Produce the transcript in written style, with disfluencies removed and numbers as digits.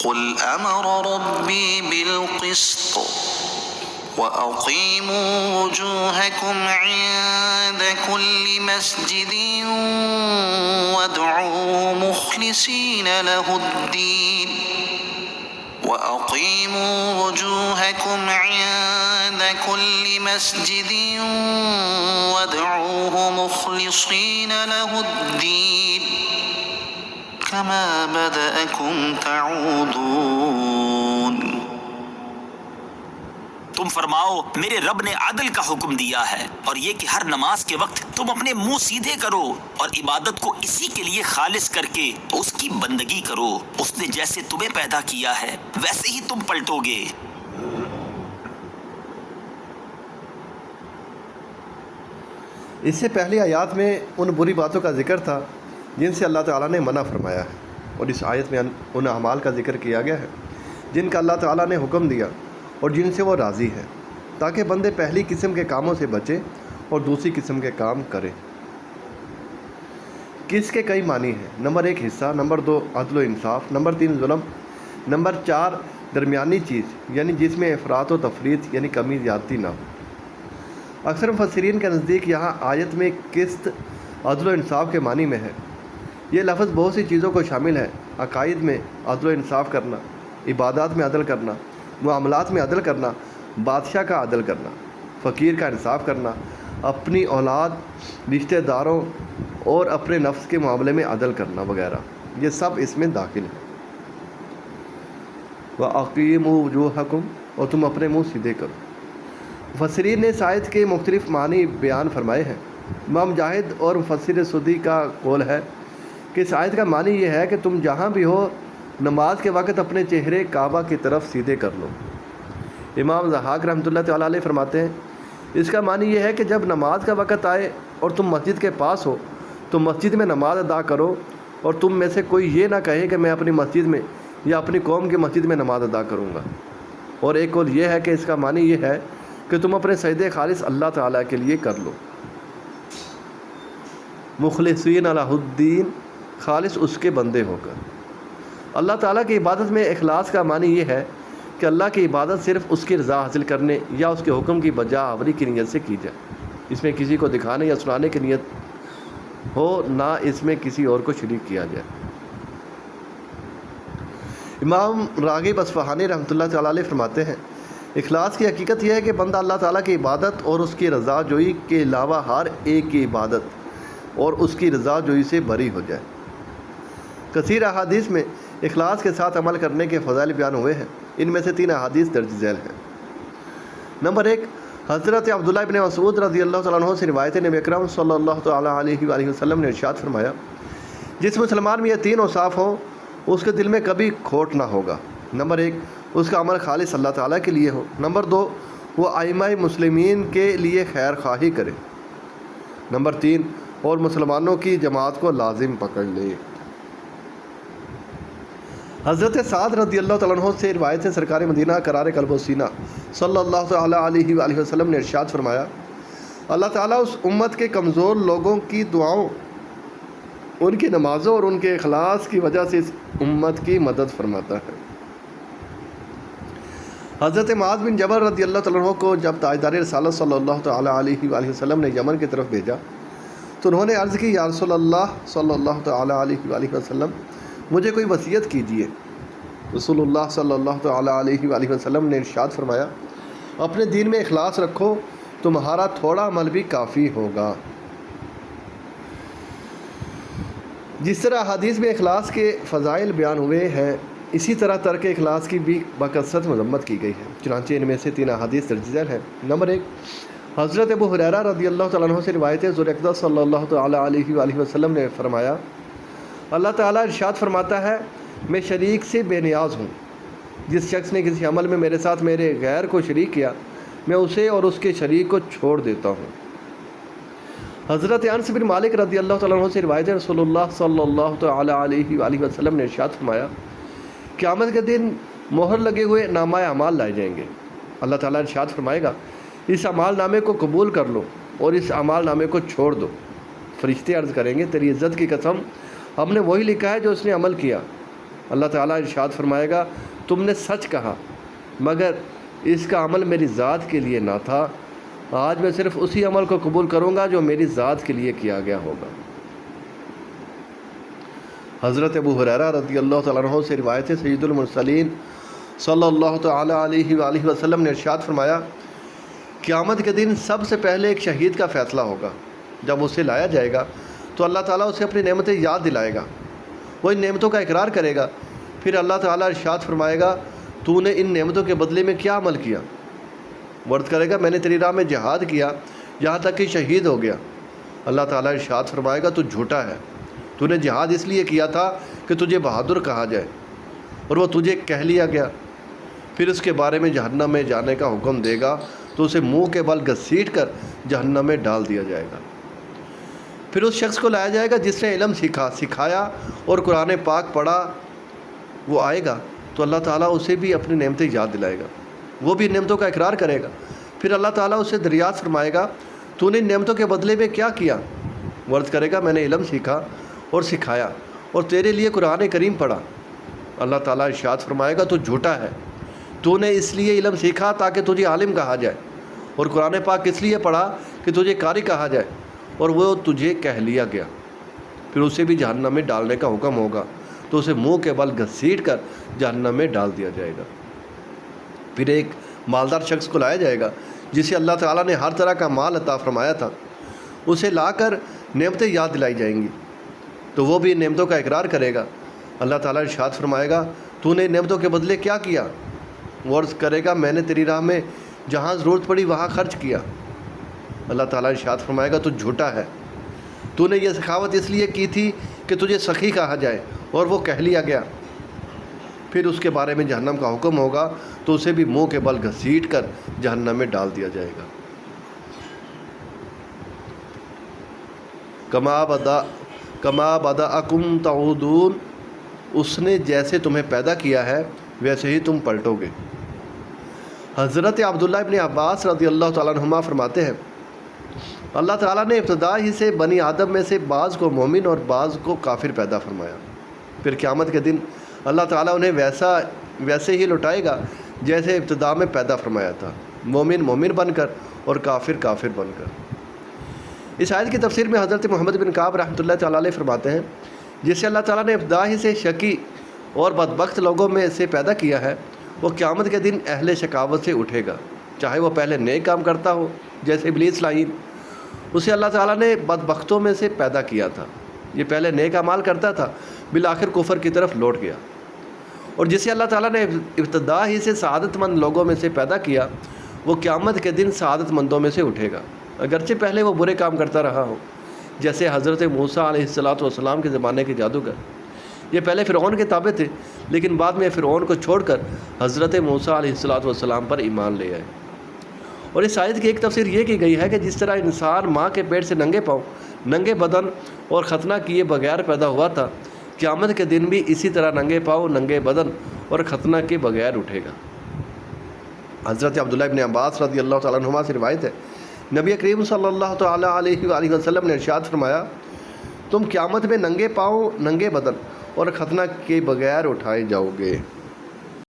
قل امر ربی بالقسط وَأَقِيمُوا وُجُوهَكُمْ عِندَ كُلِّ مَسْجِدٍ وَادْعُوهُ مُخْلِصِينَ لَهُ الدِّينَ وَأَقِيمُوا وُجُوهَكُمْ عِندَ كُلِّ مَسْجِدٍ وَادْعُوهُ مُخْلِصِينَ لَهُ الدِّينَ كَمَا بَدَأَكُمْ تَعُودُونَ۔ تم فرماؤ میرے رب نے عدل کا حکم دیا ہے، اور یہ کہ ہر نماز کے وقت تم اپنے منہ سیدھے کرو اور عبادت کو اسی کے لیے خالص کر کے اس کی بندگی کرو۔ اس نے جیسے تمہیں پیدا کیا ہے ویسے ہی تم پلٹو گے۔ اس سے پہلی آیات میں ان بری باتوں کا ذکر تھا جن سے اللہ تعالیٰ نے منع فرمایا ہے، اور اس آیت میں ان اعمال کا ذکر کیا گیا ہے جن کا اللہ تعالیٰ نے حکم دیا اور جن سے وہ راضی ہے، تاکہ بندے پہلی قسم کے کاموں سے بچیں اور دوسری قسم کے کام کریں۔ کس کے کئی معنی ہیں۔ نمبر 1 حصہ، نمبر 2 عدل و انصاف، نمبر 3 ظلم، نمبر 4 درمیانی چیز یعنی جس میں افراط و تفریط یعنی کمی زیادتی نہ ہو۔ اکثر مفسرین کے نزدیک یہاں آیت میں قسط عدل و انصاف کے معنی میں ہے۔ یہ لفظ بہت سی چیزوں کو شامل ہے۔ عقائد میں عدل و انصاف کرنا، عبادات میں عدل کرنا، معاملات میں عدل کرنا، بادشاہ کا عدل کرنا، فقیر کا انصاف کرنا، اپنی اولاد، رشتہ داروں اور اپنے نفس کے معاملے میں عدل کرنا وغیرہ، یہ سب اس میں داخل ہے۔ وَأَقِيمُوا وُجُوهَكُمْ، اور تم اپنے منہ سیدھے کرو۔ مفسرین نے اس آیت کے مختلف معنی بیان فرمائے ہیں۔ امام مجاہد اور مفسر سدی کا قول ہے کہ اس آیت کا معنی یہ ہے کہ تم جہاں بھی ہو نماز کے وقت اپنے چہرے کعبہ کی طرف سیدھے کر لو۔ امام ضحاک رحمۃ اللہ تعالیٰ علیہ فرماتے ہیں اس کا معنی یہ ہے کہ جب نماز کا وقت آئے اور تم مسجد کے پاس ہو تو مسجد میں نماز ادا کرو، اور تم میں سے کوئی یہ نہ کہے کہ میں اپنی مسجد میں یا اپنی قوم کی مسجد میں نماز ادا کروں گا۔ اور ایک قول یہ ہے کہ اس کا معنی یہ ہے کہ تم اپنے سجدے خالص اللہ تعالیٰ کے لیے کر لو۔ مخلصین لہ الدین، خالص اس کے بندے ہو کر۔ اللہ تعالیٰ کی عبادت میں اخلاص کا معنی یہ ہے کہ اللہ کی عبادت صرف اس کی رضا حاصل کرنے یا اس کے حکم کی بجا آوری کی نیت سے کی جائے، اس میں کسی کو دکھانے یا سنانے کی نیت ہو، نہ اس میں کسی اور کو شریک کیا جائے۔ امام راغب اصفہانی رحمۃ اللہ تعالیٰ علیہ فرماتے ہیں اخلاص کی حقیقت یہ ہے کہ بندہ اللہ تعالیٰ کی عبادت اور اس کی رضا جوئی کے علاوہ ہر ایک کی عبادت اور اس کی رضا جوئی سے بری ہو جائے۔ کثیر احادیث میں اخلاص کے ساتھ عمل کرنے کے فضائل بیان ہوئے ہیں، ان میں سے 3 احادیث درج ذیل ہیں۔ نمبر 1 حضرت عبداللہ ابن مسعود رضی اللہ تعالیٰ عنہ سے روایت ہے، نبی اکرم صلی اللہ تعالیٰ علیہ وآلہ وسلم نے ارشاد فرمایا جس مسلمان میں یہ 3 اوصاف ہوں اس کے دل میں کبھی کھوٹ نہ ہوگا۔ نمبر 1 اس کا عمل خالص اللہ تعالیٰ کے لیے ہو۔ نمبر 2 وہ ائمہ مسلمین کے لیے خیر خواہی کرے۔ نمبر 3 اور مسلمانوں کی جماعت کو لازم پکڑ لے۔ حضرت سعد رضی اللہ تعالیٰ عنہ سے روایت ہے، سرکار مدینہ قرار قلب و سینہ صلی اللہ تعالیٰ علیہ وآلہ وسلم نے ارشاد فرمایا اللہ تعالیٰ اس امت کے کمزور لوگوں کی دعاؤں، ان کی نمازوں اور ان کے اخلاص کی وجہ سے اس امت کی مدد فرماتا ہے۔ حضرت معاذ بن جبل رضی اللہ تعالیٰ عنہ کو جب تاجدار رسالت صلی اللہ تعالیٰ علیہ وآلہ وسلم نے یمن کی طرف بھیجا تو انہوں نے عرض کی یا رسول اللہ صلی اللہ تعالیٰ علیہ وآلہ وسلم مجھے کوئی وصیت کیجیے۔ رسول اللہ صلی اللہ تعالیٰ علیہ وآلہ وسلم نے ارشاد فرمایا اپنے دین میں اخلاص رکھو، تمہارا تھوڑا عمل بھی کافی ہوگا۔ جس طرح حدیث میں اخلاص کے فضائل بیان ہوئے ہیں اسی طرح ترک اخلاص کی بھی بکثرت مذمت کی گئی ہے، چنانچہ ان میں سے 3 احادیث درج ذیل ہیں۔ نمبر 1 حضرت ابو ہریرہ رضی اللہ تعالیٰ عنہ سے روایت ہے، حضور اقدس صلی اللہ تعالیٰ علیہ وآلہ وسلم نے فرمایا اللہ تعالیٰ ارشاد فرماتا ہے میں شریک سے بے نیاز ہوں، جس شخص نے کسی عمل میں میرے ساتھ میرے غیر کو شریک کیا میں اسے اور اس کے شریک کو چھوڑ دیتا ہوں۔ حضرت انس بن مالک رضی اللہ تعالیٰ عنہ سے روایت ہے، رسول اللہ صلی اللہ تعالیٰ علیہ وآلہ وسلم نے ارشاد فرمایا قیامت کے دن مہر لگے ہوئے نامہ اعمال لائے جائیں گے۔ اللہ تعالیٰ ارشاد فرمائے گا اس اعمال نامے کو قبول کر لو اور اس اعمال نامے کو چھوڑ دو۔ فرشتے عرض کریں گے تیری عزت کی قسم ہم نے وہی لکھا ہے جو اس نے عمل کیا، اللہ تعالیٰ ارشاد فرمائے گا تم نے سچ کہا مگر اس کا عمل میری ذات کے لیے نہ تھا، آج میں صرف اسی عمل کو قبول کروں گا جو میری ذات کے لیے کیا گیا ہوگا۔ حضرت ابو ہریرہ رضی اللہ تعالیٰ عنہ سے روایت ہے، سید المرسلین صلی اللہ تعالیٰ علیہ وآلہ وسلم نے ارشاد فرمایا قیامت کے دن سب سے پہلے ایک شہید کا فیصلہ ہوگا۔ جب اسے لایا جائے گا تو اللہ تعالیٰ اسے اپنی نعمتیں یاد دلائے گا، وہ ان نعمتوں کا اقرار کرے گا، پھر اللہ تعالیٰ ارشاد فرمائے گا تو نے ان نعمتوں کے بدلے میں کیا عمل کیا؟ وہ عرض کرے گا میں نے تیری راہ میں جہاد کیا یہاں تک کہ شہید ہو گیا۔ اللہ تعالیٰ ارشاد فرمائے گا تو جھوٹا ہے، تو نے جہاد اس لیے کیا تھا کہ تجھے بہادر کہا جائے اور وہ تجھے کہہ لیا گیا۔ پھر اس کے بارے میں جہنم میں جانے کا حکم دے گا تو اسے منہ کے بل گھسیٹ کر جہنم میں ڈال دیا جائے گا۔ پھر اس شخص کو لایا جائے گا جس نے علم سکھایا اور قرآن پاک پڑھا، وہ آئے گا تو اللہ تعالیٰ اسے بھی اپنی نعمتیں یاد دلائے گا، وہ بھی نعمتوں کا اقرار کرے گا۔ پھر اللہ تعالیٰ اسے دریافت فرمائے گا تو نے ان نعمتوں کے بدلے میں کیا کیا؟ وہ عرض کرے گا میں نے علم سیکھا اور سکھایا اور تیرے لیے قرآن کریم پڑھا۔ اللہ تعالیٰ ارشاد فرمائے گا تو جھوٹا ہے، تو نے اس لیے علم سیکھا تاکہ تجھے عالم کہا جائے اور قرآن پاک اس لیے پڑھا کہ تجھے قاری کہا جائے اور وہ تجھے کہہ لیا گیا۔ پھر اسے بھی جہنم میں ڈالنے کا حکم ہوگا تو اسے منہ کے بل گھسیٹ کر جہنم میں ڈال دیا جائے گا۔ پھر ایک مالدار شخص کو لایا جائے گا جسے اللہ تعالیٰ نے ہر طرح کا مال عطا فرمایا تھا، اسے لا کر نعمتیں یاد دلائی جائیں گی تو وہ بھی ان نعمتوں کا اقرار کرے گا۔ اللہ تعالیٰ ارشاد فرمائے گا تو نے ان نعمتوں کے بدلے کیا کیا؟ وہ عرض کرے گا میں نے تیری راہ میں جہاں ضرورت پڑی وہاں خرچ کیا۔ اللہ تعالیٰ ارشاد فرمائے گا تو جھوٹا ہے، تو نے یہ سخاوت اس لیے کی تھی کہ تجھے سخی کہا جائے اور وہ کہہ لیا گیا۔ پھر اس کے بارے میں جہنم کا حکم ہوگا تو اسے بھی منہ کے بل گھسیٹ کر جہنم میں ڈال دیا جائے گا۔ کما بدأکم تعودون، اس نے جیسے تمہیں پیدا کیا ہے ویسے ہی تم پلٹو گے۔ حضرت عبداللہ ابن عباس رضی اللہ تعالیٰ عنہما فرماتے ہیں اللہ تعالیٰ نے ابتدا ہی سے بنی آدم میں سے بعض کو مومن اور بعض کو کافر پیدا فرمایا، پھر قیامت کے دن اللہ تعالیٰ انہیں ویسے ہی لوٹائے گا جیسے ابتدا میں پیدا فرمایا تھا، مومن مومن بن کر اور کافر کافر بن کر۔ اس آیت کی تفسیر میں حضرت محمد بن کعب رحمۃ اللہ تعالیٰ علیہ فرماتے ہیں جسے اللہ تعالیٰ نے ابتدا ہی سے شقی اور بدبخت لوگوں میں سے پیدا کیا ہے، وہ قیامت کے دن اہل شقاوت سے اٹھے گا، چاہے وہ پہلے نیک کام کرتا ہو جیسے ابلیس لعین، اسے اللہ تعالیٰ نے بدبختوں میں سے پیدا کیا تھا، یہ پہلے نیک اعمال کرتا تھا بالآخر کفر کی طرف لوٹ گیا، اور جسے اللہ تعالیٰ نے ابتدا ہی سے سعادت مند لوگوں میں سے پیدا کیا وہ قیامت کے دن سعادت مندوں میں سے اٹھے گا، اگرچہ پہلے وہ برے کام کرتا رہا ہو، جیسے حضرت موسیٰ علیہ السلام کے زمانے کے جادوگر، یہ پہلے فرعون کے تابع تھے لیکن بعد میں فرعون کو چھوڑ کر حضرت موسیٰ علیہ السلام پر ایمان لے آئے۔ اور اس آیت کی ایک تفسیر یہ کی گئی ہے کہ جس طرح انسان ماں کے پیٹ سے ننگے پاؤں، ننگے بدن اور ختنہ کیے بغیر پیدا ہوا تھا، قیامت کے دن بھی اسی طرح ننگے پاؤں، ننگے بدن اور ختنہ کے بغیر اٹھے گا۔ حضرت عبداللہ ابن عباس رضی اللہ تعالیٰ عنہما سے روایت ہے نبی کریم صلی اللہ تعالیٰ علیہ وآلہ وسلم نے ارشاد فرمایا تم قیامت میں ننگے پاؤں، ننگے بدن اور ختنہ کے بغیر اٹھائے جاؤ گے۔